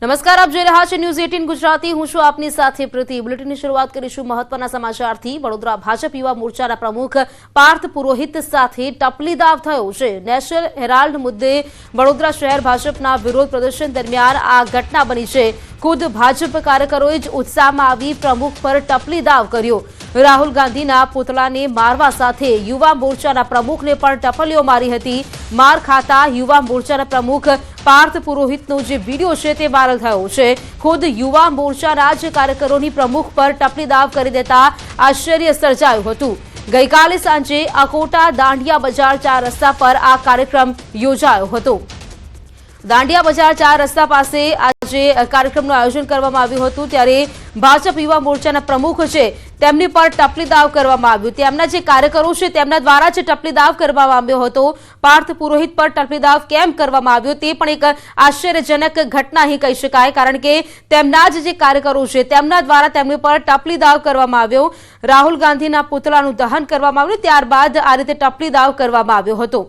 નમસ્કાર, આપ જોઈ રહ્યા છો ન્યૂઝ 18 ગુજરાતી। હું છું આપની સાથે પ્રીતિ। બુલેટિનની શરૂઆત કરીશું મહત્વના સમાચારથી। વડોદરા ભાજપ યુવા મોરચાના પ્રમુખ પાર્થ પુરોહિત સાથે ટપલી દાવ થયો છે। નેશનલ હેરાલ્ડ મુદ્દે વડોદરા શહેર ભાજપના વિરોધ પ્રદર્શન દરમિયાન આ ઘટના બની છે। ખુદ ભાજપ કાર્યકરોએ જ ઉત્સાહમાં આવી પ્રમુખ પર ટપલી દાવ કર્યો। રાહુલ ગાંધીના પુતળાને મારવા સાથે યુવા મોરચાના પ્રમુખને પણ ટપલીઓ મારી હતી। માર ખાતા યુવા મોરચાના પ્રમુખ પાર્થ પુરોહિતનો જે વિડીયો છે તે વાયરલ થયો છે। ખુદ યુવા મોરચાના જ કાર્યકરોની પ્રમુખ પર ટપલી દાવ કરી દેતા આશ્ચર્ય સર્જાયું હતું। ગઈકાલે સાંજે અકોટા દાંડિયા બજાર 4 રસ્તા પર આ કાર્યક્રમ યોજાયો હતો। દાંડિયા બજાર 4 રસ્તા પાસે આજે કાર્યક્રમનું આયોજન કરવામાં આવ્યું હતું, ત્યારે ભાજપ યુવા મોરચાના પ્રમુખ છે તેમની પર ટપલી દાવ કરવામાં આવ્યું। તેમના જે કાર્યકરો છે તેમના દ્વારા જ ટપલી દાવ કરવામાં આવ્યો હતો। પાર્થ પુરોહિત પર ટપલી દાવ કેમ કરવામાં આવ્યો તે પણ એક આશ્ચર્યજનક ઘટના ही કહી શકાય, કારણ કે તેમના જે કાર્યકરો છે તેમના દ્વારા તેમની પર ટપલી દાવ કરવામાં આવ્યો। રાહુલ ગાંધીના પુતળાનું દહન કરવામાં આવ્યું, ત્યારબાદ આ રીતે ટપલી દાવ કરવામાં આવ્યો હતો।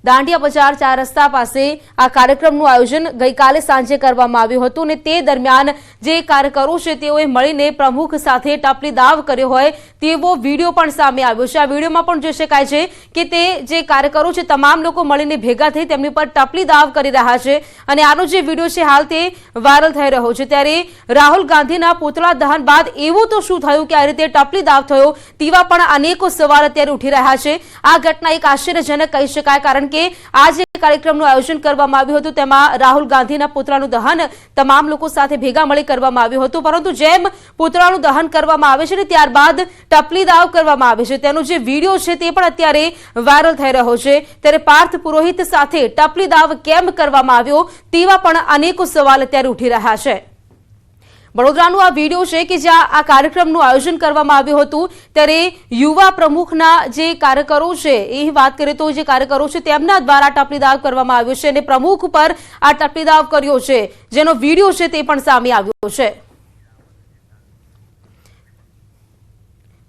દાંડિયા બજાર 4 રસ્તા પાસે આ કાર્યક્રમનું આયોજન ગઈકાલે સાંજે કરવામાં આવ્યું હતું અને તે દરમિયાન જે કાર્યકરો છે તેઓએ મળીને પ્રમુખ સાથે ટપલી દાવ કર્યો હોય તેવો વિડીયો પણ સામે આવ્યો છે। આ વિડીયોમાં પણ જોઈ શકાય છે કે તે જે કાર્યકરો છે તમામ લોકો મળીને ભેગા થઈ તેમની પર ટપલી દાવ કરી રહ્યા છે અને આનો જે વિડીયો છે હાલ તે વાયરલ થઈ રહ્યો છે। ત્યારે રાહુલ ગાંધીના પુતળા દહન બાદ એવું તો શું થયું કે આ રીતે ટપલી દાવ થયો તેવા પણ અનેકો સવાલ અત્યારે ઉઠી રહ્યા છે। આ ઘટના એક આશ્ચર્યજનક કહી શકાય, કારણ કે આ જે કાર્યક્રમનું આયોજન કરવામાં આવ્યું હતું તેમાં રાહુલ ગાંધીના પુતળાનું દહન તમામ લોકો સાથે ભેગા મળી કરવામાં આવ્યું હતું, પરંતુ જેમ પુતળાનું દહન કરવામાં આવે છે ને ત્યારબાદ ટપલી દાવ કરવામાં આવે છે તેનો જે વિડીયો છે તે પણ અત્યારે વાયરલ થઈ રહ્યો છે। ત્યારે પાર્થ પુરોહિત સાથે ટપલી દાવ કેમ કરવામાં આવ્યો તેવા પણ અનેકો સવાલ અત્યારે ઉઠી રહ્યા છે। વડોદરાનો આ વિડીયો છે કે જ્યાં આ કાર્યક્રમનું આયોજન કરવામાં આવ્યું હતું, ત્યારે યુવા પ્રમુખના જે કાર્યકરો છે એ વાત કરીએ તો જે કાર્યકરો છે તેમના દ્વારા ટપલી દાવ કરવામાં આવ્યો છે અને પ્રમુખ પર આ ટપલી દાવ કર્યો છે, જેનો વિડીયો છે તે પણ સામે આવ્યો છે।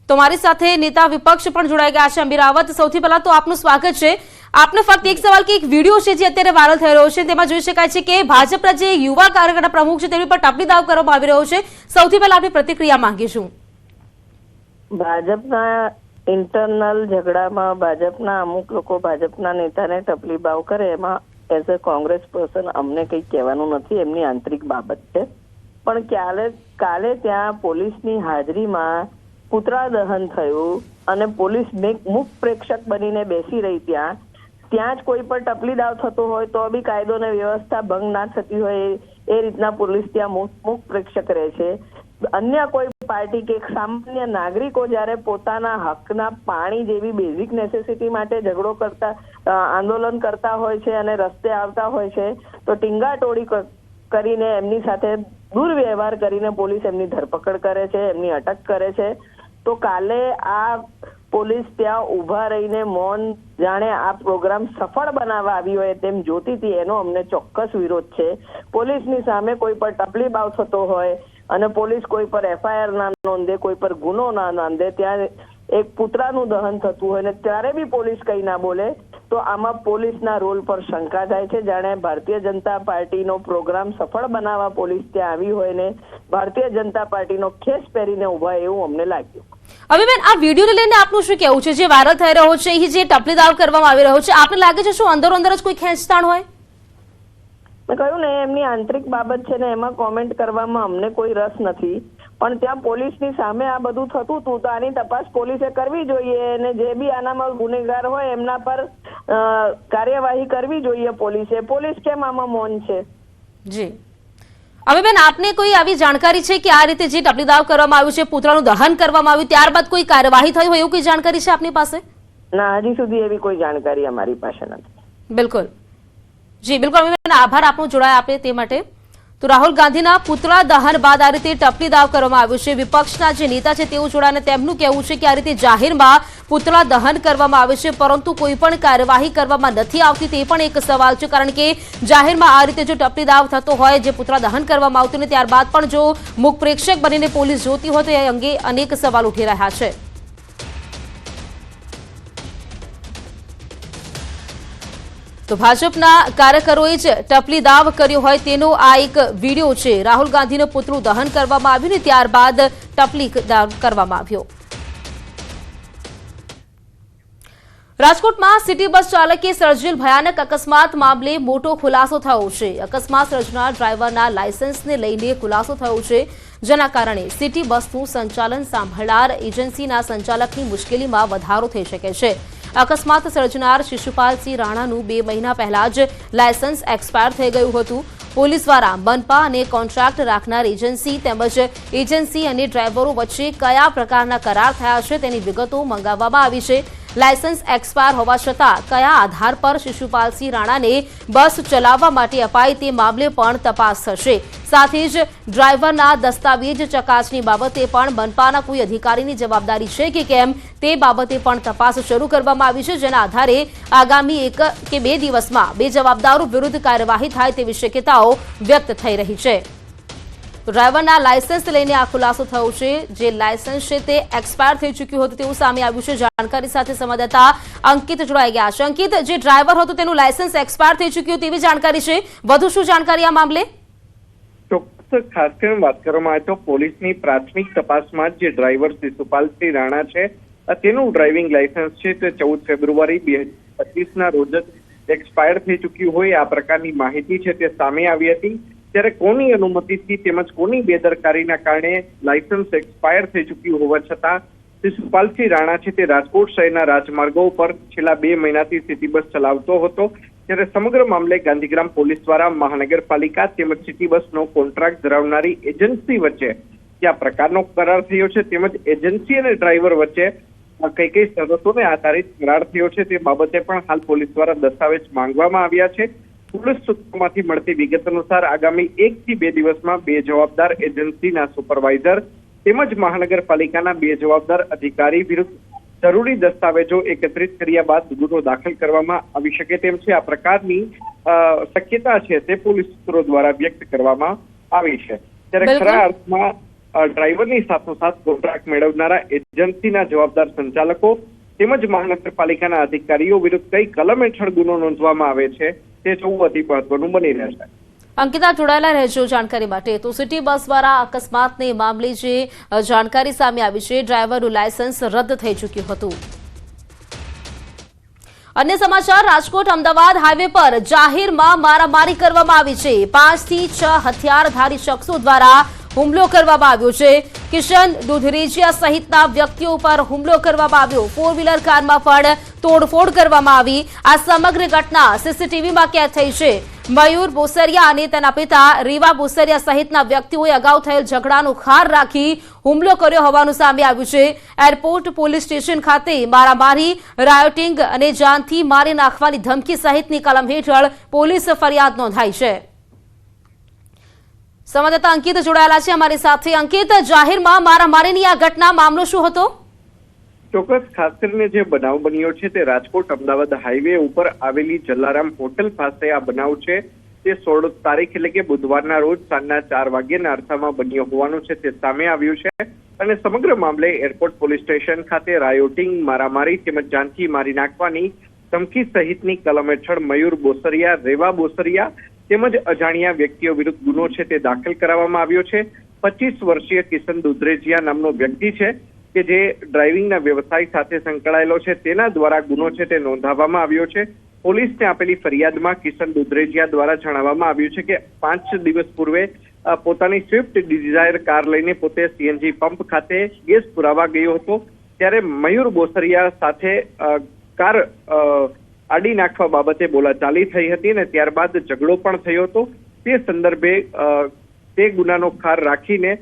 તો મારી સાથે નેતા વિપક્ષ પણ જોડાઈ ગયા છે। અમીર રાવત, સૌથી પહેલા તો આપનું સ્વાગત છે। આપને ફક્ત એક સવાલ કે એક વિડીયો છે જે અત્યારે વાયરલ થઈ રહ્યો છે તેમાં જોઈ શકાય છે કે ભાજપના જે યુવા કાર્યકરના પ્રમુખ છે તેની પર ટપલી દાવ કરવામાં આવી રહ્યો છે। સૌથી પહેલા આપની પ્રતિક્રિયા માંગીશું। ભાજપના ઇન્ટરનલ ઝઘડામાં ભાજપના અમુક લોકો ભાજપના નેતાને ટપલી દાવ કરે એમાં એઝ અ કોંગ્રેસ પર્સન અમને કંઈ કહેવાનું નથી, એમની આંતરિક બાબત છે। પણ કાલે ત્યાં પોલીસની હાજરીમાં પુતળા દહન થયું અને પોલીસ મુખ પ્રેક્ષક બનીને બેસી રહી ત્યાં જ કોઈ પર ટપલી દાવ થતો હોય તો બી કાયદો અને વ્યવસ્થા ભંગ ના થતી હોય એ રીતના પોલીસ ત્યાં મુખ પ્રેક્ષક રહે છે। અન્ય કોઈ પાર્ટી કે સામાન્ય નાગરિકો જ્યારે પોતાના હકના પાણી જેવી બેઝિક નેસેસિટી માટે ઝઘડો કરતા આંદોલન કરતા હોય છે અને રસ્તે આવતા હોય છે તો ટીંગાટોળી કરીને એમની સાથે દુર્વ્યવહાર કરીને પોલીસ એમની ધરપકડ કરે છે, એમની અટક કરે છે। તો કાલે આ પોલીસ ત્યાં ઉભા રહીને મૌન જાણે આ પ્રોગ્રામ સફળ બનાવવા આવી હોય તેમ જોતી હતી, એનો અમને ચોક્કસ વિરોધ છે। પોલીસની સામે કોઈ પર ટપલી દાવ થતો હોય અને પોલીસ કોઈ પર FIR ના નોંધે, કોઈ પર ગુનો ના નોંધે, ત્યાં એક પુતળાનું દહન થતું હોય ને ત્યારે બી પોલીસ કંઈ ના બોલે તો આમાં પોલીસના રોલ પર શંકા થાય છે। જાણે ભારતીય જનતા પાર્ટીનો પ્રોગ્રામ સફળ બનાવવા પોલીસ ત્યાં આવી હોય ને ભારતીય જનતા પાર્ટીનો ખેસ પહેરીને ઉભા એવું અમને લાગ્યું। હવે બેન, આ વિડીયોને લઈને આપનું શું કહેવું છે? જે વાયરલ થઈ રહ્યો છે એ જે ટપલી દાવ કરવામાં આવી રહ્યો છે, આપને લાગે છે શું અંદરો અંદર જ કોઈ ખેંચતાણ હોય? મેં કહ્યું ને એમની આંતરિક બાબત છે ને એમાં કોમેન્ટ કરવામાં અમને કોઈ રસ નથી, પણ ત્યાં પોલીસની સામે આ બધું થતું હતું તો આની તપાસ પોલીસે કરવી જોઈએ અને જે બી આનામાં ગુનેગાર હોય એમના પર કાર્યવાહી કરવી જોઈએ પોલીસે। પોલીસ કેમ આમાં મૌન છે? જી, હવે બેન, આપને કોઈ આવી જાણકારી છે કે આ રીતે જે ટપલી દાવ કરવામાં આવ્યું છે, પુતળાનું દહન કરવામાં આવ્યું, ત્યારબાદ કોઈ કાર્યવાહી થઈ હોય એવું કોઈ જાણકારી છે આપની પાસે? ના, હજી સુધી એવી કોઈ જાણકારી અમારી પાસે નથી। બિલકુલ, જી બિલકુલ, આભાર આપનો જોડાયા આપે તે માટે। તો રાહુલ ગાંધીના પુતળા દહન બાદ આ રીતે ટપલી દાવ કરવામાં આવ્યું છે। વિપક્ષના જે નેતા છે તેઓ જોડાને તેમનું કહેવું છે કે આ રીતે જાહેરમાં પુતળા દહન કરવામાં આવે છે પરંતુ કોઈ પણ કાર્યવાહી કરવામાં નથી આવતી, તે પણ એક સવાલ છે, કારણ કે જાહેરમાં આ રીતે જો ટપલી દાવ થતો હોય, જે પુતળા દહન કરવામાં આવતું ને ત્યારબાદ પણ જો મુખ પ્રેક્ષક બનીને પોલીસ જોતી હોય તો એ અંગે અનેક સવાલ ઉઠી રહ્યા છે। તો ભાજપના કાર્યકરોએ જ ટપલી દાવ કર્યો હોય તેનો આ એક વિડીયો છે। રાહુલ ગાંધીનું પુતળું દહન કરવામાં આવ્યું ને ત્યારબાદ ટપલી દાવ કરવામાં આવ્યો। રાજકોટમાં સિટી બસ ચાલકે સર્જેલ ભયાનક અકસ્માત મામલે મોટો ખુલાસો થયો છે। અકસ્માત સર્જનાર ડ્રાઈવરના લાયસન્સને લઈને ખુલાસો થયો છે, જેના કારણે સિટી બસનું સંચાલન સંભાળનાર એજન્સીના સંચાલકની મુશ્કેલીમાં વધારો થઈ શકે છે। અકસ્માત સર્જનાર શિશુપાલસિંહ રાણાનું 2 મહિના પહેલા જ લાયસન્સ એક્સપાયર થઈ ગયું હતું। પોલીસ દ્વારા મનપા અને કોન્ટ્રાક્ટ રાખનાર એજન્સી તેમજ એજન્સી અને ડ્રાઈવરો વચ્ચે કયા પ્રકારના કરાર થયા છે તેની વિગતો મંગાવવામાં આવી છે। લાયસન્સ એક્સપાયર હોવા છતાં કયા આધાર પર શિશુપાલસિંહ રાણાને બસ ચલાવવા માટે અપાઈ તે મામલે પણ તપાસ થશે। સાથે જ ડ્રાઈવરના દસ્તાવેજ ચકાસણી બાબતે પણ મનપાના કોઈ અધિકારીની જવાબદારી છે કે કેમ તે બાબતે પણ તપાસ શરૂ કરવામાં આવી છે, જેના આધારે આગામી 1 કે 2 દિવસમાં 2 જવાબદારો વિરુદ્ધ કાર્યવાહી થાય તેવી શક્યતાઓ વ્યક્ત થઈ રહી છે। ડ્રાઈવરના લાયસન્સ લઈને આ ખુલાસો થયો છે। જે લાયસન્સ છે તે એક્સપાયર થઈ ચૂક્યું હતું તેવું સામે આવ્યું છે। જાણકારી સાથે સંવાદદાતા અંકિત જોડાઈ ગયા છે। અંકિત, જે ડ્રાઈવર હતો તેનું લાયસન્સ એક્સપાયર થઈ ચૂક્યું તેવી જાણકારી છે, વધુ શું જાણકારી આ મામલે? ચોક્કસ ખાસ કરીને વાત કરવામાં આવે તો પોલીસની પ્રાથમિક તપાસમાં જે ડ્રાઈવર શિશુપાલસિંહ રાણા છે તેનું ડ્રાઇવિંગ લાયસન્સ છે તે 14 ફેબ્રુઆરી 2025ના રોજ જ એક્સપાયર થઈ ચૂક્યું હોય આ પ્રકારની માહિતી છે તે સામે આવી હતી। ત્યારે કોની અનુમતિથી તેમજ કોની બેદરકારીના કારણે લાયસન્સ એક્સપાયર થઈ ચૂક્યું હોવા છતાં શિશુપાલસિંહ રાણા છે તે રાજકોટ શહેરના રાજમાર્ગો પર છેલ્લા 2 મહિનાથી સિટી બસ ચલાવતો હતો। ત્યારે સમગ્ર મામલે ગાંધીગ્રામ પોલીસ દ્વારા મહાનગરપાલિકા તેમજ સિટી બસનો કોન્ટ્રાક્ટ ધરાવનારી એજન્સી વચ્ચે કયા પ્રકારનો કરાર થયો છે તેમજ એજન્સી અને ડ્રાઈવર વચ્ચે કઈ શરતોને આધારિત કરાર થયો છે તે બાબતે પણ હાલ પોલીસ દ્વારા દસ્તાવેજ માંગવામાં આવ્યા છે। પોલીસ સૂત્રોમાંથી મળતી વિગત અનુસાર આગામી 1 થી 2 દિવસમાં 2 જવાબદાર એજન્સીના સુપરવાઇઝર તેમજ મહાનગરપાલિકાના 2 જવાબદાર અધિકારી વિરુદ્ધ જરૂરી દસ્તાવેજો એકત્રિત કર્યા બાદ ગુનો દાખલ કરવામાં આવી શકે તેમ છે। આ પ્રકારની શક્યતા છે તે પોલીસ સૂત્રો દ્વારા વ્યક્ત કરવામાં આવી છે। ત્યારે ખરા અર્થમાં ડ્રાઈવરની સાથોસાથ કોન્ટ્રાક્ટ મેળવનારા એજન્સીના જવાબદાર સંચાલકો તેમજ મહાનગરપાલિકાના અધિકારીઓ વિરુદ્ધ કઈ કલમ હેઠળ ગુનો નોંધવામાં આવે છે તે જોવું અતિ મહત્વનું બની રહેશે। અંકિતા, જોડાયેલા રહેજો જાણકારી માટે। તો સિટી બસ દ્વારા અકસ્માતને મામલે જે જાણકારી સામે આવી છે, ડ્રાઈવરનું લાયસન્સ રદ થઈ ચૂક્યું હતું। અન્ય સમાચાર, રાજકોટ અમદાવાદ હાઈવે પર જાહેરમાં મારામારી કરવામાં આવી છે। 5 થી 6 હથિયારધારી શખ્સો દ્વારા હુમલો કરવામાં આવ્યો છે। કિશન દુધરેજિયા સહિતના વ્યક્તિઓ પર હુમલો કરવામાં આવ્યો। 4 વ્હીલર કારમાં પણ તોડફોડ કરવામાં આવી। આ સમગ્ર ઘટના સીસીટીવીમાં કેદ થઈ છે। મયુર બોસરિયા અને તેના પિતા રીવા બોસરિયા સહિતના વ્યક્તિઓએ અગાઉ થયેલ ઝઘડાનો ખાર રાખી હુમલો કર્યો હોવાનું સામે આવ્યું છે। એરપોર્ટ પોલીસ સ્ટેશન ખાતે મારામારી, રાયોટિંગ અને જાનથી મારી નાખવાની ધમકી સહિતની કલમ હેઠળ પોલીસ ફરિયાદ નોંધાઈ છે। સંવાદદાતા અંકિત જોડાયેલા છે અમારી સાથે। અંકિત, જાહેરમાં મારામારીની આ ઘટના મામલો શું હતો? ચોક્કસ ખાસ કરીને જે બનાવ બન્યો છે તે રાજકોટ અમદાવાદ હાઈવે ઉપર આવેલી જલારામ હોટલ પાસે આ બનાવ છે તે 16 તારીખ એટલે કે બુધવારના રોજ સાંજના 4 વાગ્યાના અરસામાં બન્યો હોવાનું છે તે સામે આવ્યું છે। અને સમગ્ર મામલે એરપોર્ટ પોલીસ સ્ટેશન ખાતે રાયોટિંગ, મારામારી તેમજ જાનથી મારી નાખવાની ધમકી સહિતની કલમ હેઠળ મયુર બોસરિયા, રેવા બોસરિયા તેમજ અજાણ્યા વ્યક્તિઓ વિરુદ્ધ ગુનો છે તે દાખલ કરાવવામાં આવ્યો છે। 25 વર્ષીય કિશન દુધરેજિયા નામનો વ્યક્તિ છે કે જે ડ્રાઇવિંગના વ્યવસાય સાથે સંકળાયેલો છે તેના દ્વારા ગુનો છે તે નોંધાવવામાં આવ્યો છે। પોલીસને આપેલી ફરિયાદમાં કિશન દુધરેજિયા દ્વારા જણાવવામાં આવ્યું છે કે 5 દિવસ પૂર્વે પોતાની સ્વિફ્ટ ડિઝાયર કાર લઈને પોતે સીએનજી પંપ ખાતે ગેસ પુરાવા ગયો હતો। ત્યારે મયુર બોસરિયા સાથે કાર આડી નાખવા બાબતે બોલાચાલી થઈ હતી અને ત્યારબાદ ઝઘડો પણ થયો હતો। તે સંદર્ભે તે ગુનાનો ખાર રાખીને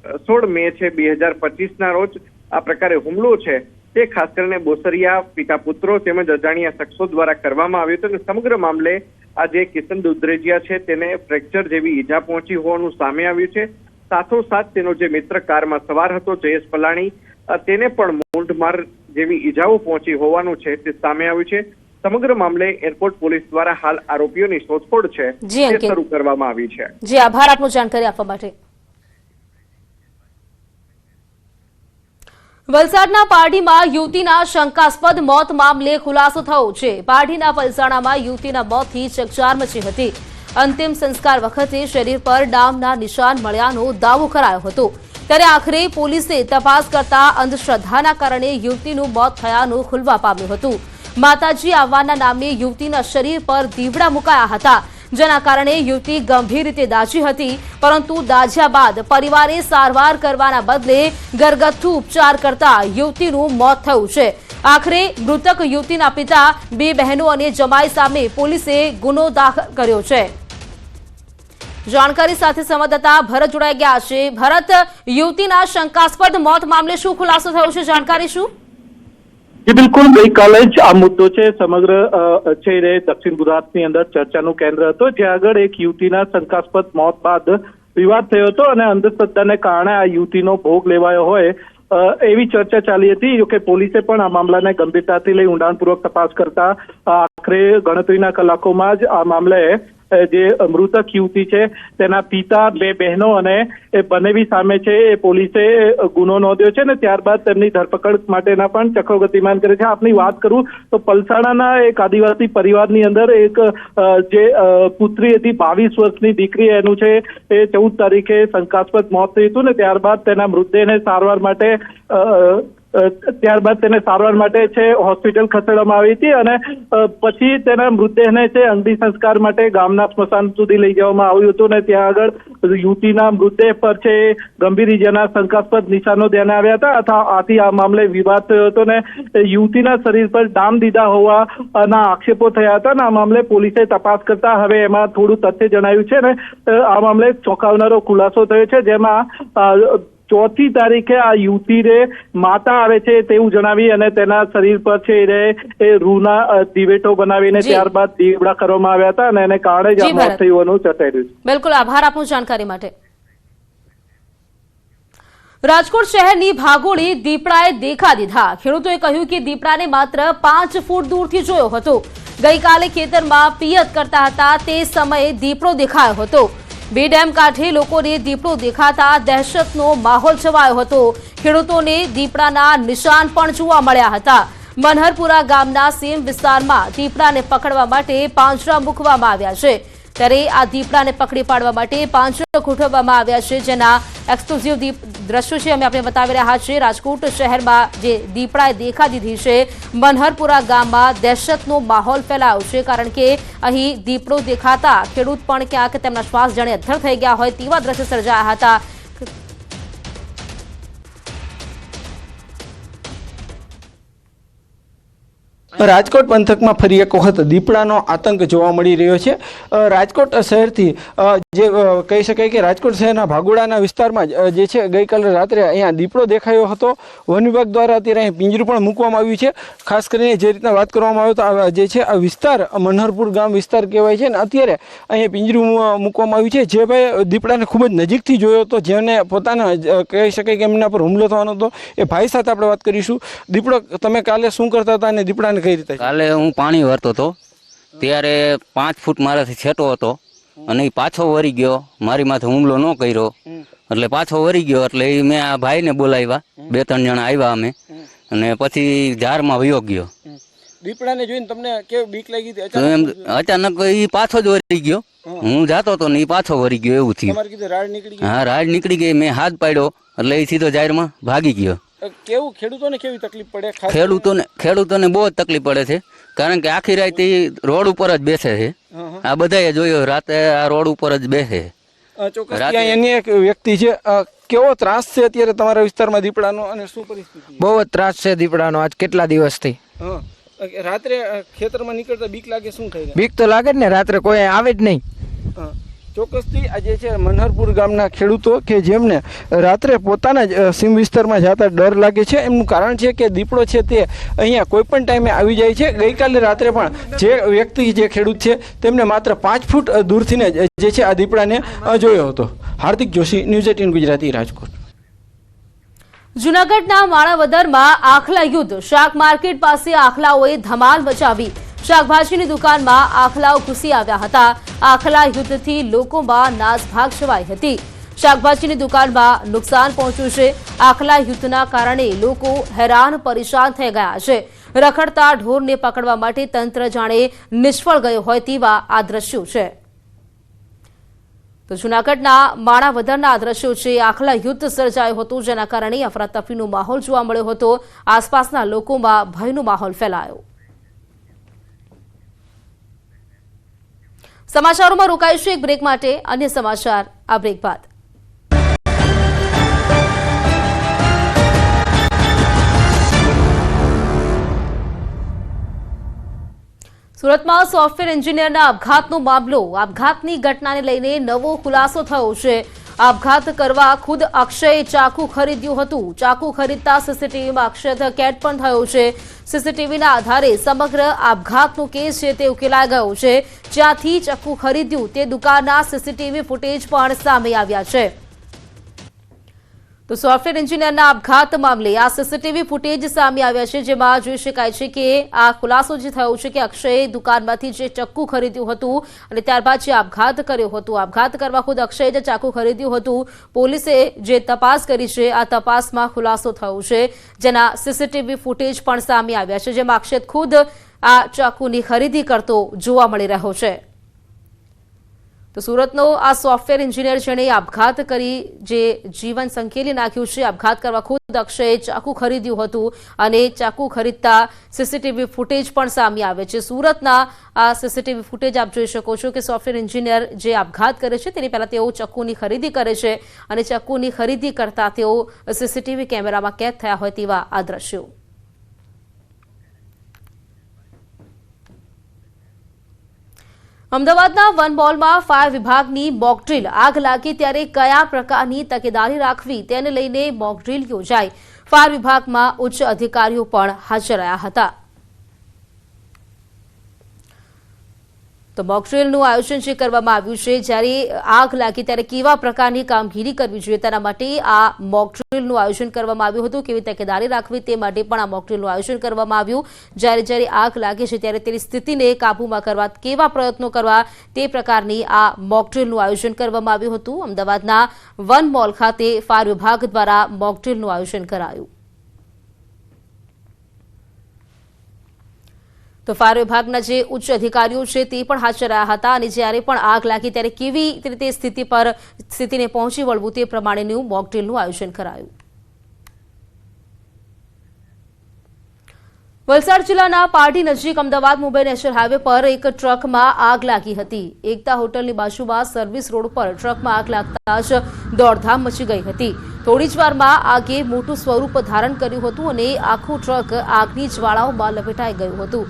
16 મે છે 2025ના રોજ આ પ્રકારે હુમલો છે તે ખાસ કરીને બોસરિયા, પિતા પુત્રો તેમજ અજાણ્યા શખ્સો દ્વારા કરવામાં આવ્યો હતો। અને સમગ્ર મામલે આ જે કિશન દુધરેજિયા છે તેને ફ્રેક્ચર જેવી ઈજા પહોંચી હોવાનું સામે આવ્યું છે। સાથોસાથ તેનો જે મિત્ર કારમાં સવાર હતો જયેશ પલાણી તેને પણ મૂંઢમાર જેવી ઈજાઓ પહોંચી હોવાનું છે તે સામે આવ્યું છે। સમગ્ર મામલે એરપોર્ટ પોલીસ દ્વારા હાલ આરોપીઓની શોધખોળ છે તે શરૂ કરવામાં આવી છે। જી, આભાર આપનો જાણકારી આપવા માટે। વલસાડના પારડીમાં યુવતીના શંકાસ્પદ મોત મામલે ખુલાસો થયો છે। પારડીના પલસાણામાં યુવતીના મોતથી ચકચાર મચી હતી। અંતિમ સંસ્કાર વખતે શરીર પર ડામના નિશાન મળ્યાનો દાવો કરાયો હતો। ત્યારે આખરે પોલીસે તપાસ કરતા અંધશ્રદ્ધાના કારણે યુવતીનું મોત થયાનું ખુલવા પામ્યું હતું। માતાજી આવવાના નામે યુવતીના શરીર પર દીવડા મુકાયા હતા, જેના કારણે યુવતી ગંભીર રીતે દાઝી હતી, પરંતુ દાઝ્યા બાદ પરિવારે સારવાર કરવાના બદલે ઘરગથ્થુ ઉપચાર કરતા યુવતીનું મોત થયું છે। આખરે મૃતક યુવતીના પિતા, 2 બહેનો અને જમાઈ સામે પોલીસે ગુનો દાખલ કર્યો છે। જાણકારી સાથે સંવાદદાતા ભરત જોડાઈ ગયા છે। ભરત, યુવતીના શંકાસ્પદ મોત મામલે શું ખુલાસો થયો છે, જાણકારી શું? જી બિલકુલ, ગઈકાલે જ આ મુદ્દો છે સમગ્ર છે દક્ષિણ ગુજરાતની અંદર ચર્ચાનું કેન્દ્ર હતો, જ્યાં આગળ એક યુવતીના શંકાસ્પદ મોત બાદ વિવાદ થયો હતો અને અંધશ્રદ્ધાને કારણે આ યુવતીનો ભોગ લેવાયો હોય એવી ચર્ચા ચાલી હતી। જોકે પોલીસે પણ આ મામલાને ગંભીરતાથી લઈ ઊંડાણપૂર્વક તપાસ કરતા આખરે ગણતરીના કલાકોમાં જ આ મામલે જે મૃતક યુવતી છે તેના પિતા, 2 બહેનો અને એ બંનેવી સામે છે એ પોલીસે ગુનો નોંધ્યો છે અને ત્યારબાદ તેમની ધરપકડ માટેના પણ ચક્રો ગતિમાન કરે છે। આપની વાત કરું તો પલસાણાના એક આદિવાસી પરિવારની અંદર એક જે પુત્રી હતી, 22 વર્ષની દીકરી, એનું છે એ 14 તારીખે શંકાસ્પદ મોત થયું હતું ને ત્યારબાદ તેના મૃતદેહને સારવાર માટે છે હોસ્પિટલ ખસેડવામાં આવી હતી અને પછી તેના મૃતદેહને છે અંતિમ સંસ્કાર માટે ગામના સ્મશાન સુધી લઈ જવામાં આવ્યું હતું ને ત્યાં આગળ યુવતીના મૃતદેહ પર છે ગંભીર ઇજાના શંકાસ્પદ નિશાનો ધ્યાને આવ્યા હતા। આથી આ મામલે વિવાદ થયો હતો ને યુવતીના શરીર પર ડામ દીધા હોવાના આક્ષેપો થયા હતા અને આ મામલે પોલીસે તપાસ કરતા હવે એમાં થોડું તથ્ય જણાયું છે ને આ મામલે ચોંકાવનારો ખુલાસો થયો છે, જેમાં 4મી તારીખે આ યુવતીને માતા આવે છે તેવું જણાવી અને તેના શરીર પર છે એ રૂના દિવેટો બનાવીને ત્યારબાદ દીવડા કરવામાં આવ્યા હતા અને એને કારણે જ આ મોત થયું હોવાનું ચર્ચાઈ રહ્યું છે। બિલકુલ, આભાર આપનો જાણકારી માટે। રાજકોટ શહેરની ભાગોળી દીપડાએ દેખા દીધા। ખેડૂતોએ કહ્યું કે દીપડાને માત્ર 5 ફૂટ દૂરથી જોયો હતો। ગઈકાલે ખેતરમાં પિયત કરતા હતા તે સમયે દીપડો દેખાયો હતો। 2 ડેમ કાંઠે લોકોને દીપડો દેખાતા દહેશતનો માહોલ છવાયો હતો। ખેડૂતોને દીપડાના નિશાન પણ જોવા મળ્યા હતા। મનહરપુરા ગામના સીમ વિસ્તારમાં દીપડાને પકડવા માટે પાંજરા મૂકવામાં આવ્યા છે। ત્યારે આ દીપડાને પકડી પાડવા માટે પાંજરા ગોઠવવામાં આવ્યા છે, જેના એક્સક્લુઝિવ દ્રશ્યો છે અમે આપણે બતાવી રહ્યા છીએ। રાજકોટ શહેરમાં જે દીપડાએ દેખા દીધી છે, મનહરપુરા ગામમાં દહેશતનો માહોલ ફેલાયો છે, કારણ કે અહીં દીપડો દેખાતા ખેડૂત પણ ક્યાંક તેમના શ્વાસ જાણે અદ્ધર થઈ ગયા હોય તેવા દ્રશ્ય સર્જાયા હતા। રાજકોટ પંથકમાં ફરી એક વખત દીપડાનો આતંક જોવા મળી રહ્યો છે। રાજકોટ શહેરથી જે કહી શકાય કે રાજકોટ શહેરના ભાગોળાના વિસ્તારમાં જે છે ગઈકાલે રાત્રે અહીંયા દીપડો દેખાયો હતો। વન વિભાગ દ્વારા અત્યારે અહીં પિંજરું પણ મૂકવામાં આવ્યું છે। ખાસ કરીને જે રીતના વાત કરવામાં આવે તો જે છે આ વિસ્તાર મનહરપુર ગામ વિસ્તાર કહેવાય છે ને અત્યારે અહીંયા પિંજરું મૂકવામાં આવ્યું છે। જે ભાઈ દીપડાને ખૂબ જ નજીકથી જોયો હતો, જેને પોતાના કહી શકાય કે એમના પર હુમલો થવાનો હતો, એ ભાઈ સાથે આપણે વાત કરીશું। દીપડો, તમે કાલે શું કરતા હતા અને દીપડાને કાલે હું પાણી ભરતો હતો ત્યારે 5 ફૂટ મારાથી છેટો હતો અને એ પાછો વળી ગયો, મારી માથે હુમલો ન કર્યો એટલે પાછો વળી ગયો એટલે મેં આ ભાઈને બોલાવ્યા, 2-3 જણા આવ્યા અમે અને પછી ઝાડમાં વયો ગયો। દીપડાને જોઈને તમને કેવી બીક લાગી હતી? અચાનક એ પાછો જ વળી ગયો, હું જાતો હતો ને એ પાછો વળી ગયો એવું થયું। હા, રાડ નીકળી ગઈ, મેં હાથ પાડ્યો એટલે એ સીધો ઝાડમાં ભાગી ગયો। કેવું ખેડૂતોને કેવી તકલીફ પડે? ખેડૂતોને બહુ જ તકલીફ પડે છે, કારણ કે આખી રાત રોડ ઉપર જ બેસે છે। આ બધાએ જોયો, રાતે આ રોડ ઉપર જ બેસે। અન્ય એક વ્યક્તિ છે, કેવો ત્રાસ છે અત્યારે તમારા વિસ્તારમાં દીપડાનો અને શું પરિસ્થિતિ? બહુ જ ત્રાસ છે દીપડાનો આજ કેટલા દિવસથી। રાત્રે ખેતરમાં નીકળતા બીક લાગે? શું થાય? બીક તો લાગે જ ને, રાત્રે કોઈ આવે જ નહીં। ચોક્કસથી આ જે છે મનહરપુર ગામના ખેડૂતો કે જેમને રાત્રે પોતાના જ સીમ વિસ્તારમાં જતા ડર લાગે છે, એમનું કારણ છે કે દીપડો છે તે અહીંયા કોઈ પણ ટાઈમે આવી જાય છે। ગઈકાલે રાત્રે પણ જે વ્યક્તિ, જે ખેડૂત છે, તેમને માત્ર 5 ફૂટ દૂરથી જે છે આ દીપડાને જોયો હતો। હાર્દિક જોશી, ન્યૂઝ 18 ગુજરાતી, રાજકોટ। જૂનાગઢના માણાવદરમાં આખલા યુદ્ધ। શાક માર્કેટ પાસે આખલાઓએ ધમાલ મચાવી। શાકભાજીની દુકાનમાં આખલાઓ ઘૂસી આવ્યા હતા। આખલા યુદ્ધથી લોકોમાં નાસભાગ છવાઈ હતી। શાકભાજીની દુકાનમાં નુકસાન પહોંચ્યું છે। આખલા યુદ્ધના કારણે લોકો હેરાન પરેશાન થઈ ગયા છે। રખડતા ઢોરને પકડવા માટે તંત્ર જાણે નિષ્ફળ ગયું હોય તેવા આ દ્રશ્યો છે। તો જૂનાગઢના માણાવદરના આ દ્રશ્યો છે। આખલા યુદ્ધ સર્જાયું હતું, જેના કારણે અફરાતફરીનો માહોલ જોવા મળ્યો હતો। આસપાસના લોકોમાં ભયનો માહોલ ફેલાયો। સમાચારોમાં રોકાઈશું એક બ્રેક માટે। અન્ય સમાચાર આ બ્રેક બાદ। સુરતમાં સોફ્ટવેર એન્જિનિયરના આપઘાતનો મામલો। આપઘાતની ઘટનાને લઈને નવો ખુલાસો થયો છે। આપઘાત કરવા ખુદ અક્ષયે ચાકુ ખરીદ્યું હતું। ચાકુ ખરીદતા સીસીટીવીમાં અક્ષય કેદ પણ થયો છે। સીસીટીવીના આધારે સમગ્ર આપઘાતનો કેસ છે તે ઉકેલાઈ ગયો છે। જ્યાંથી ચાકુ ખરીદ્યું તે દુકાનના સીસીટીવી ફૂટેજ પણ સામે આવ્યા છે। તો સોફ્ટવેર એન્જિનિયરના આપઘાત મામલે આ સીસીટીવી ફૂટેજ સામે આવ્યા છે, જેમાં જોઈ શકાય છે કે આ ખુલાસો જે થયો છે કે અક્ષયે દુકાનમાંથી જે ચાકુ ખરીદ્યું હતું અને ત્યારબાદ જે આપઘાત કર્યો હતો। આપઘાત કરવા ખુદ અક્ષયે જે ચાકુ ખરીદ્યું હતું। પોલીસે જે તપાસ કરી છે આ તપાસમાં ખુલાસો થયો છે, જેના સીસીટીવી ફૂટેજ પણ સામે આવ્યા છે, જેમાં અક્ષય ખુદ આ ચાકુની ખરીદી કરતો જોવા મળી રહ્યો છે। તો સુરતનો આ સોફ્ટવેર એન્જિનિયર જેણે આપઘાત કરી જે જીવન સંકેલી નાખ્યું છે। આપઘાત કરવા ખુદ અક્ષયે ચાકુ ખરીદ્યું હતું અને ચાકુ ખરીદતા સીસીટીવી ફૂટેજ પણ સામે આવે છે। સુરતના આ સીસીટીવી ફૂટેજ આપ જોઈ શકો છો કે સોફ્ટવેર એન્જિનિયર જે આપઘાત કરે છે તેની પહેલા તેઓ ચાકુની ખરીદી કરે છે અને ચાકુની ખરીદી કરતા તેઓ સીસીટીવી કેમેરામાં કેદ થયા હોય તેવા આ દ્રશ્યો। અમદાવાદના વન મોલમાં ફાયર વિભાગની મોકડ્રીલ। આગ લાગી ત્યારે કયા પ્રકારની તકેદારી રાખવી તેને લઈને મોકડ્રીલ યોજાઈ। ફાયર વિભાગમાં ઉચ્ચ અધિકારીઓ પણ હાજર રહ્યા હતા। તો મોકડ્રીલનું આયોજન જે કરવામાં આવ્યું છે, જ્યારે આગ લાગી ત્યારે કેવા પ્રકારની કામગીરી કરવી જોઈએ તેના માટે આ મોકડ્રીલનું આયોજન કરવામાં આવ્યું હતું। કેવી તકેદારી રાખવી તે માટે પણ આ મોકડ્રીલનું આયોજન કરવામાં આવ્યું। જ્યારે આગ લાગે છે ત્યારે તેની સ્થિતિને કાબૂમાં કરવા કેવા પ્રયત્નો કરવા તે પ્રકારની આ મોકડ્રીલનું આયોજન કરવામાં આવ્યું હતું। અમદાવાદના વન મોલ ખાતે ફાયર વિભાગ દ્વારા મોકડ્રીલનું આયોજન કરાયું। તો ફાયર વિભાગના જે ઉચ્ચ અધિકારીઓ છે તે પણ હાજર રહ્યા હતા અને જ્યારે પણ આગ લાગી ત્યારે કેવી રીતે સ્થિતિને પહોંચી વળવું તે પ્રમાણેનું મોકડ્રીલનું આયોજન કરાયું। વલસાડ જિલ્લાના પારડી નજીક અમદાવાદ મુંબઈ નેશનલ હાઈવે પર એક ટ્રકમાં આગ લાગી હતી। એકતા હોટલની બાજુમાં સર્વિસ રોડ પર ટ્રકમાં આગ લાગતા જ દોડધામ મચી ગઈ હતી। થોડી જ વારમાં આગે મોટું સ્વરૂપ ધારણ કર્યું હતું અને આખું ટ્રક આગની જ્વાળાઓમાં લપેટાઈ ગયું હતું।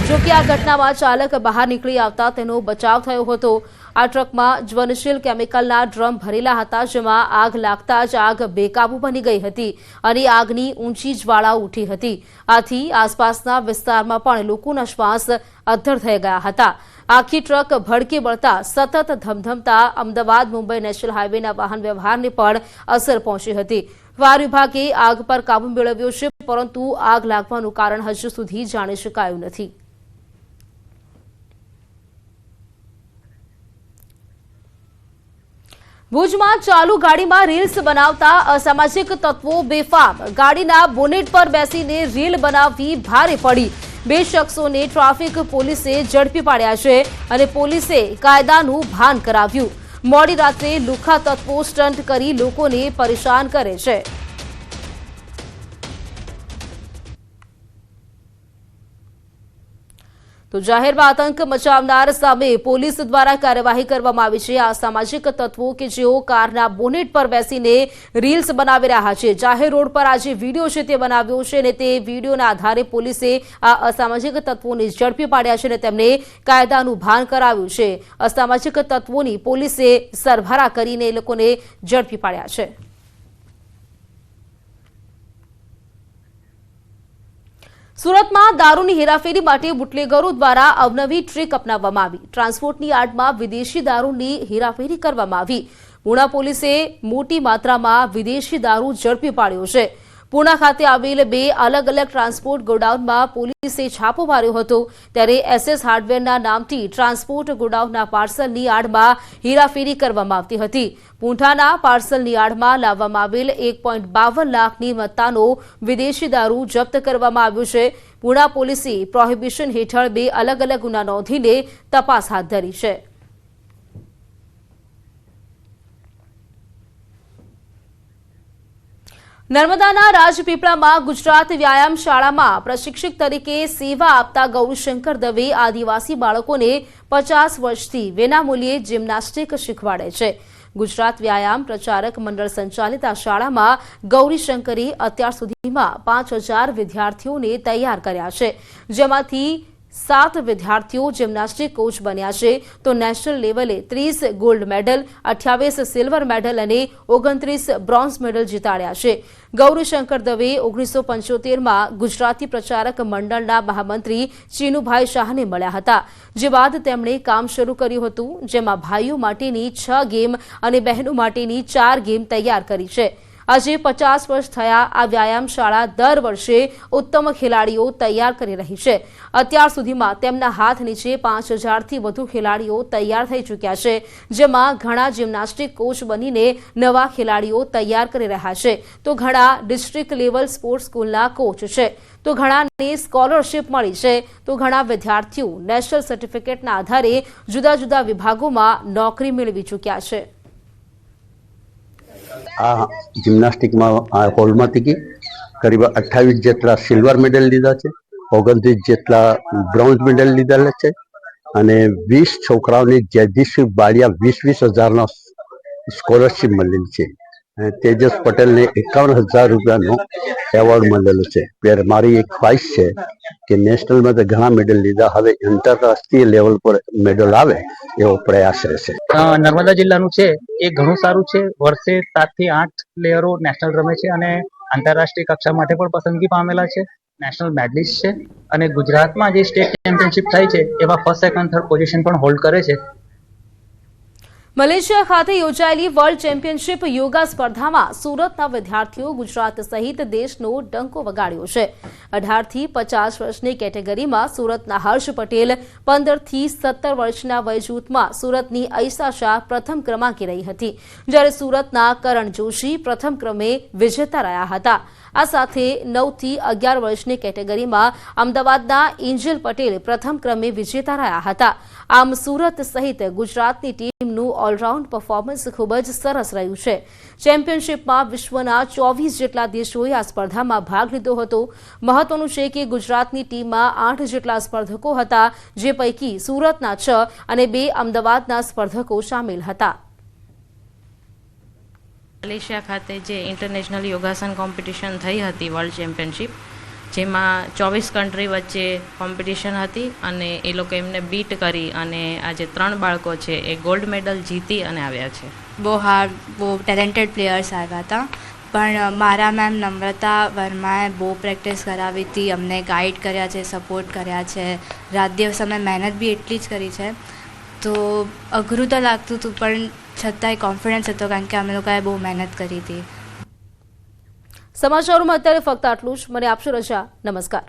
જો કે આ ઘટનામાં ચાલક બહાર નીકળી આવતા તેનો બચાવ થયો હતો। આ ટ્રકમાં જ્વલનશીલ કેમિકલના ડ્રમ ભરેલા હતા, જેમાં આગ લાગતા જ આગ બેકાબુ બની ગઈ હતી અને આગની ઊંચી જ્વાળાઓ ઉઠી હતી। આથી આસપાસના વિસ્તારમાં પણ લોકોના શ્વાસ અદ્ધર થઈ ગયા હતા। આખી ટ્રક ભડકે બળતા સતત ધમધમતા અમદાવાદ મુંબઈ નેશનલ હાઈવેના વાહન વ્યવહારને પણ અસર પહોંચી હતી। ફાયર વિભાગે આગ પર કાબુ મેળવ્યો છે, પરંતુ આગ લાગવાનું કારણ હજુ સુધી જાણી શકાયું નથી। ભુજમાં ચાલુ ગાડીમાં રીલ્સ બનાવતા અસામાજિક તત્વો બેફામ। ગાડીના બોનેટ પર બેસીને રીલ બનાવવી ભારે પડી। બે શખ્સોને ટ્રાફિક પોલીસે ઝડપી પાડ્યા છે અને પોલીસે કાયદાનું ભાન કરાવ્યું। મોડી રાત્રે લુખ્ખા તત્વો સ્ટન્ટ કરી લોકોને પરેશાન કરે છે। તો જાહેરમાં આતંક મચાવનાર સામે પોલીસ દ્વારા કાર્યવાહી કરવામાં આવી છે। આ સામાજિક તત્વો કે જેઓ કારના બોનેટ પર બેસીને રીલ્સ બનાવી રહ્યા છે, જાહેર રોડ પર આ જે વિડીયો છે તે બનાવ્યો છે અને તે વિડીયોના આધારે પોલીસે આ અસામાજિક તત્વોને ઝડપી પાડ્યા છે અને તેમને કાયદાનું ભાન કરાવ્યું છે। અસામાજિક તત્વોની પોલીસે સરભરા કરીને એ લોકોને ઝડપી પાડ્યા છે। સુરતમાં દારૂની હેરાફેરી માટે બુટલેગરો દ્વારા અવનવી ટ્રીક અપનાવવામાં આવી। ટ્રાન્સપોર્ટની આડમાં વિદેશી દારૂની હેરાફેરી કરવામાં આવી। પુણા પોલીસે મોટી માત્રામાં વિદેશી દારૂ ઝડપી પાડ્યો છે। પૂના ખાતે આવેલ 2 અલગ અલગ ટ્રાન્સપોર્ટ ગોડાઉનમાં પોલીસે છાપો માર્યો હતો ત્યારે SS હાર્ડવેરના નામથી ટ્રાન્સપોર્ટ ગોડાઉનના પાર્સલની આડમાં હેરાફેરી કરવામાં આવતી હતી. પૂંઠાના પાર્સલની આડમાં લાવવામાં આવેલ 1.52 લાખની મત્તાનો વિદેશી દારૂ જપ્ત કરવામાં આવ્યો છે. પૂના પોલીસે પ્રોહિબિશન હેઠળ 2 અલગ અલગ ગુના નોંધીને તપાસ હાથ ધરી છે. નર્મદાના રાજપીપળામાં ગુજરાત વ્યાયામ શાળામાં પ્રશિક્ષક તરીકે સેવા આપતા ગૌરીશંકર દવે આદિવાસી બાળકોને 50 વર્ષથી વિનામૂલ્યે જિમ્નાસ્ટિક શીખવાડે છે. ગુજરાત વ્યાયામ પ્રચારક મંડળ સંચાલિત આ શાળામાં ગૌરીશંકરે અત્યાર સુધીમાં 5000 વિદ્યાર્થીઓને તૈયાર કર્યા છે, જેમાંથી 7 વિદ્યાર્થીઓ જિમ્નાસ્ટિક કોચ બન્યા છે તો નેશનલ લેવલે 30 ગોલ્ડ મેડલ, 28 સિલ્વર મેડલ અને 29 બ્રોન્ઝ મેડલ જીતાડ્યા છે. ગૌરીશંકર દવે 1975માં ગુજરાતી પ્રચારક મંડળના મહામંત્રી ચીનુભાઈ શાહને મળ્યા હતા, જે બાદ તેમણે કામ શરૂ કર્યું હતું, જેમાં ભાઈઓ માટેની 6 ગેમ અને બહેનો માટેની 4 ગેમ તૈયાર કરી છે. આજે 50 વર્ષ થયા આ વ્યાયામ શાળા દર વર્ષે ઉત્તમ ખેલાડીઓ તૈયાર કરી રહી છે. અત્યાર સુધીમાં તેમના હાથ નીચે 5000થી વધુ ખેલાડીઓ તૈયાર થઈ ચૂક્યા છે, જેમાં ઘણા જિમ્નાસ્ટિક કોચ બનીને નવા ખેલાડીઓ તૈયાર કરી રહ્યા છે તો ઘણા ડિસ્ટ્રિક્ટ લેવલ સ્પોર્ટ્સ સ્કૂલના કોચ છે તો ઘણાને સ્કોલરશીપ મળી છે તો ઘણા વિદ્યાર્થીઓ નેશનલ સર્ટિફિકેટના આધારે જુદા જુદા વિભાગોમાં નોકરી મેળવી ચૂક્યા છે. આ જિમ્નાસ્ટિકમાં આ હોલમાંથી કરીબ 28 જેટલા સિલ્વર મેડલ લીધા છે, 29 જેટલા બ્રોન્ઝ મેડલ લીધેલા છે અને 20 છોકરાઓને જેજીસી બાળિયા 20,000નો સ્કોલરશીપ મળેલી છે. તેજસ પટેલને 51,000 રૂપિયાનો એવોર્ડ મળેલો છે. ત્યારે મારી એક ખ્વાહિશ છે કે નેશનલમાં તો ઘણા મેડલ લીધા, હવે આંતરરાષ્ટ્રીય લેવલ પર મેડલ આવે એવો પ્રયાસ રહેશે. નર્મદા જિલ્લાનું છે એ ઘણું સારું છે. વર્ષે 7 થી 8 પ્લેયરો નેશનલ રમે છે અને આંતરરાષ્ટ્રીય કક્ષા માટે પણ પસંદગી પામેલા છે. નેશનલ મેડલિસ્ટ છે અને ગુજરાતમાં જે સ્ટેટ ચેમ્પિયનશિપ થાય છે એમાં ફર્સ્ટ, સેકન્ડ, થર્ડ પોઝિશન પણ હોલ્ડ કરે છે. મલેશિયા ખાતે યોજાયેલી વર્લ્ડ ચેમ્પિયનશિપ યોગા સ્પર્ધામાં સુરતના વિદ્યાર્થીઓ ગુજરાત સહિત દેશનો ડંકો વગાડ્યો છે. 18 થી 50 વર્ષની કેટેગરીમાં સુરતના હર્ષ પટેલ, 15 થી 17 વર્ષના વયજૂથમાં સુરતની ઐસા શાહ પ્રથમ ક્રમાંકે રહી હતી, જ્યારે સુરતના કરણ જોશી પ્રથમ ક્રમે વિજેતા રહ્યા હતા. આ સાથે 9 થી 11 વર્ષની કેટેગરીમાં અમદાવાદના એન્જલ પટેલ પ્રથમ ક્રમે વિજેતા રહ્યા હતા. આમ સુરત સહિત ગુજરાતની ટીમનું ઓલરાઉન્ડ પરફોર્મન્સ ખૂબ જ સરસ રહ્યું છે. ચેમ્પિયનશિપમાં વિશ્વના 24 જેટલા દેશોએ આ સ્પર્ધામાં ભાગ લીધો હતો. મહત્વનું છે કે ગુજરાતની ટીમમાં 8 જેટલા સ્પર્ધકો હતા, જે પૈકી સુરતના 6 અને 2 અમદાવાદના સ્પર્ધકો સામેલ હતા. મલેશિયા ખાતે જે ઇન્ટરનેશનલ યોગાસન કોમ્પિટિશન થઈ હતી વર્લ્ડ ચેમ્પિયનશિપ, જેમાં 24 કન્ટ્રી વચ્ચે કોમ્પિટિશન હતી અને એ લોકો એમને બીટ કરી અને આજે 3 બાળકો છે એ ગોલ્ડ મેડલ જીતી અને આવ્યા છે. બહુ ટેલેન્ટેડ પ્લેયર્સ આવ્યા હતા, પણ મારા મેમ નમ્રતા વર્માએ બહુ પ્રેક્ટિસ કરાવી હતી, અમને ગાઈડ કર્યા છે, સપોર્ટ કર્યા છે. રાત દિવસ અમે મહેનત બી એટલી જ કરી છે, તો અઘરું તો લાગતું હતું પણ છતાંય કોન્ફિડન્સ હતો કારણ કે અમે લોકોએ બહુ મહેનત કરી હતી. સમાચારોમાં અત્યારે ફક્ત આટલું જ. મને આપશો રજા. નમસ્કાર.